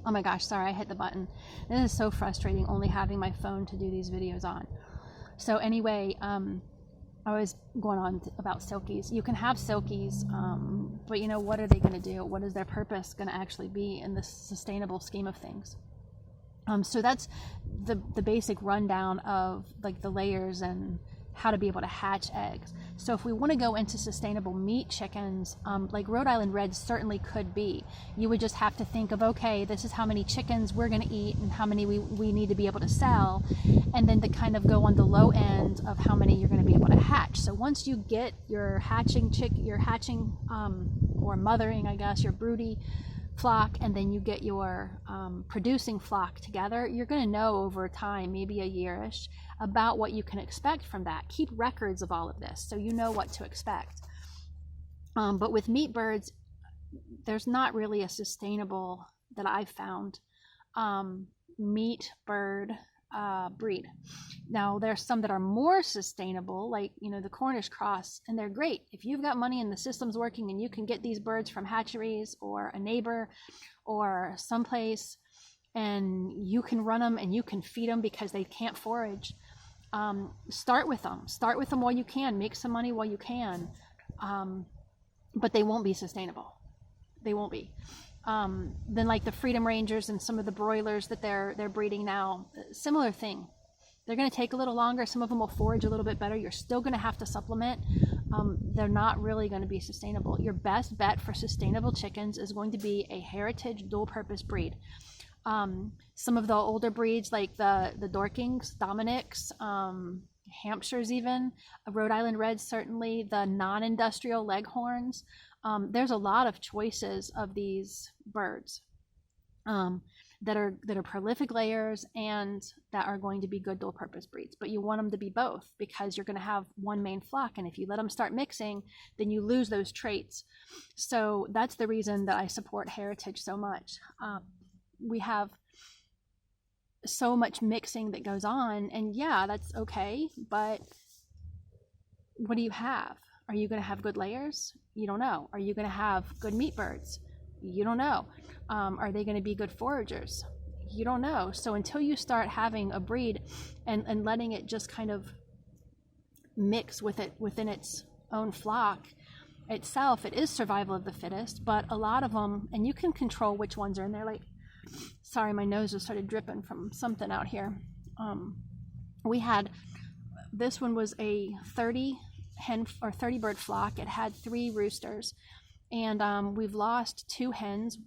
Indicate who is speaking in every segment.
Speaker 1: Oh my gosh, sorry, I hit the button. This is so frustrating, only having my phone to do these videos on. So anyway, I was going on about silkies. You can have silkies, but you know, what are they going to do? What is their purpose going to actually be in this sustainable scheme of things? So that's the basic rundown of like the layers and how to be able to hatch eggs. So if we want to go into sustainable meat chickens, like Rhode Island Reds certainly could be, you would just have to think of, okay, this is how many chickens we're going to eat and how many we need to be able to sell, and then to kind of go on the low end of how many you're going to be able to hatch. So once you get your hatching or mothering, I guess, your broody flock, and then you get your producing flock together, you're going to know over time, maybe a yearish, about what you can expect from that. Keep records of all of this so you know what to expect. But with meat birds, there's not really a sustainable, that I've found, meat bird breed. Now there's some that are more sustainable, like, you know, the Cornish cross, and they're great if you've got money and the system's working and you can get these birds from hatcheries or a neighbor or someplace, and you can run them and you can feed them because they can't forage. Start with them while you can, make some money while you can, but they won't be sustainable. They won't be. Then like the Freedom Rangers and some of the broilers that they're breeding now, similar thing. They're going to take a little longer. Some of them will forage a little bit better. You're still going to have to supplement. They're not really going to be sustainable. Your best bet for sustainable chickens is going to be a heritage dual purpose breed. Some of the older breeds like the Dorkings, Dominics, Hampshires, even Rhode Island Reds, certainly the non-industrial Leghorns. There's a lot of choices of these birds that are prolific layers and that are going to be good dual purpose breeds. But you want them to be both, because you're going to have one main flock, and if you let them start mixing, then you lose those traits. So that's the reason that I support heritage so much. We have so much mixing that goes on, and yeah, that's okay, but what do you have? Are you going to have good layers? You don't know. Are you going to have good meat birds? You don't know. Are they going to be good foragers? You don't know. So until you start having a breed and letting it just kind of mix within its own flock itself, it is survival of the fittest. But a lot of them, and you can control which ones are in there. Like, sorry, my nose just started dripping from something out here. We had, this one was a 30 bird flock. It had 3 roosters, and we've lost 2 hens.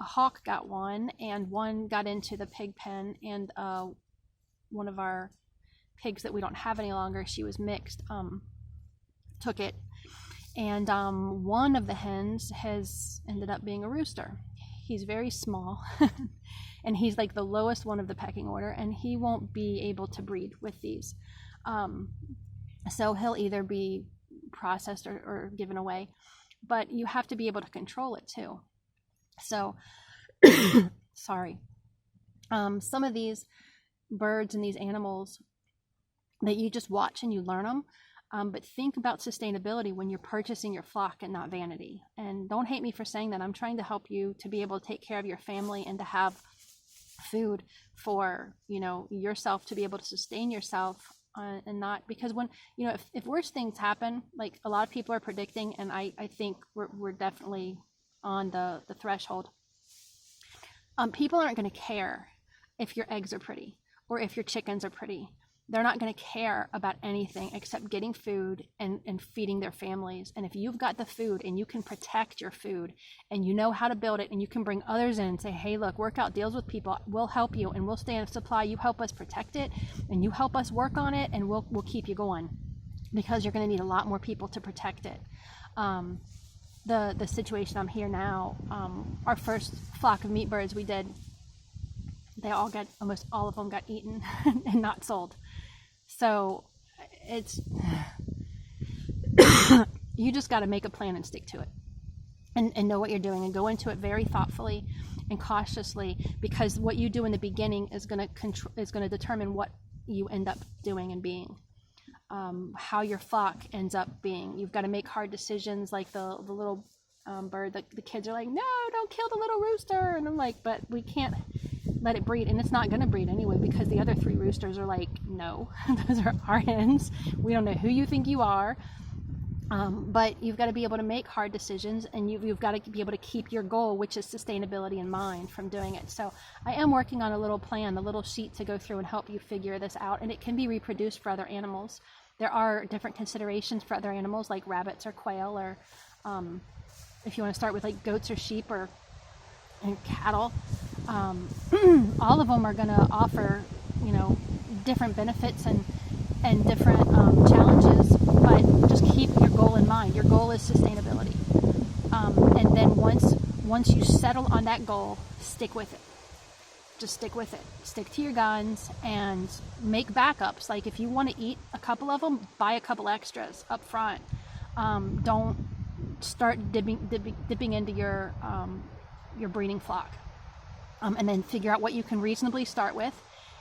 Speaker 1: A hawk got one, and one got into the pig pen, and one of our pigs that we don't have any longer, she was mixed, took it, and one of the hens has ended up being a rooster. He's very small and he's like the lowest one of the pecking order, and he won't be able to breed with these. So he'll either be processed or given away, but you have to be able to control it too. So, sorry. Some of these birds and these animals that you just watch and you learn them, but think about sustainability when you're purchasing your flock and not vanity. And don't hate me for saying that. I'm trying to help you to be able to take care of your family and to have food for, you know, yourself, to be able to sustain yourself. And not, because when, you know, if worse things happen, like a lot of people are predicting, and I think we're definitely on the threshold, people aren't going to care if your eggs are pretty or if your chickens are pretty. They're not going to care about anything except getting food and feeding their families. And if you've got the food and you can protect your food and you know how to build it, and you can bring others in and say, hey, look, work out deals with people. We'll help you and we'll stay in supply. You help us protect it and you help us work on it, and we'll keep you going, because you're going to need a lot more people to protect it. The situation I'm here now, our first flock of meat birds we did, almost all of them got eaten and not sold. So it's, you just got to make a plan and stick to it, and know what you're doing, and go into it very thoughtfully and cautiously, because what you do in the beginning is going to determine what you end up doing and being, how your flock ends up being. You've got to make hard decisions, like the little bird, the kids are like, no, don't kill the little rooster. And I'm like, but we can't let it breed, and it's not going to breed anyway because the other 3 roosters are like, no, those are our hens. We don't know who you think you are. But you've got to be able to make hard decisions, and you've got to be able to keep your goal, which is sustainability, in mind from doing it. So I am working on a little plan, a little sheet to go through and help you figure this out, and it can be reproduced for other animals. There are different considerations for other animals like rabbits or quail, or if you want to start with like goats or sheep and cattle. All of them are going to offer, different benefits and different challenges, but just keep your goal in mind. Your goal is sustainability, and then once you settle on that goal, stick with it. Just stick with it. Stick to your guns and make backups. Like if you want to eat a couple of them, buy a couple extras up front. Don't start dipping into your breeding flock, and then figure out what you can reasonably start with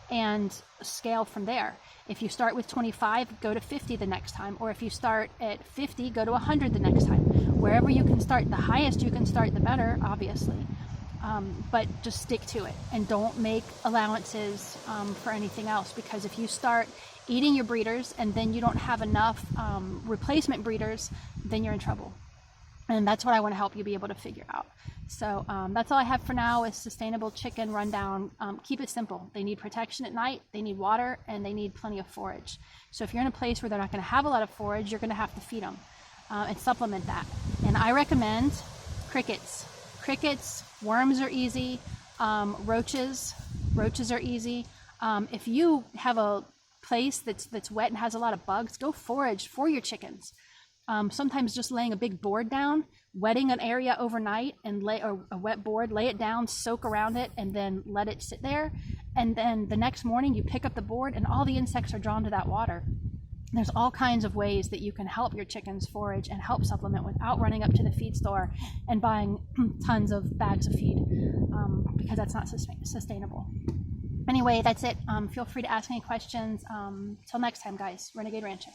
Speaker 1: and scale from there. If you start with 25, go to 50 the next time, or if you start at 50, go to 100 the next time. Wherever you can start, the highest you can start, the better, obviously. But just stick to it and don't make allowances for anything else, because if you start eating your breeders and then you don't have enough replacement breeders, then you're in trouble. And that's what I want to help you be able to figure out. So that's all I have for now is Sustainable Chicken Rundown. Keep it simple. They need protection at night, they need water, and they need plenty of forage. So if you're in a place where they're not going to have a lot of forage, you're going to have to feed them and supplement that. And I recommend crickets. Crickets, worms are easy, roaches are easy. If you have a place that's wet and has a lot of bugs, go forage for your chickens. Sometimes just laying a big board down, wetting an area overnight and lay a wet board, lay it down, soak around it, and then let it sit there. And then the next morning you pick up the board and all the insects are drawn to that water. There's all kinds of ways that you can help your chickens forage and help supplement without running up to the feed store and buying tons of bags of feed, because that's not sustainable. Anyway, that's it. Feel free to ask any questions. Till next time, guys. Renegade Rancher.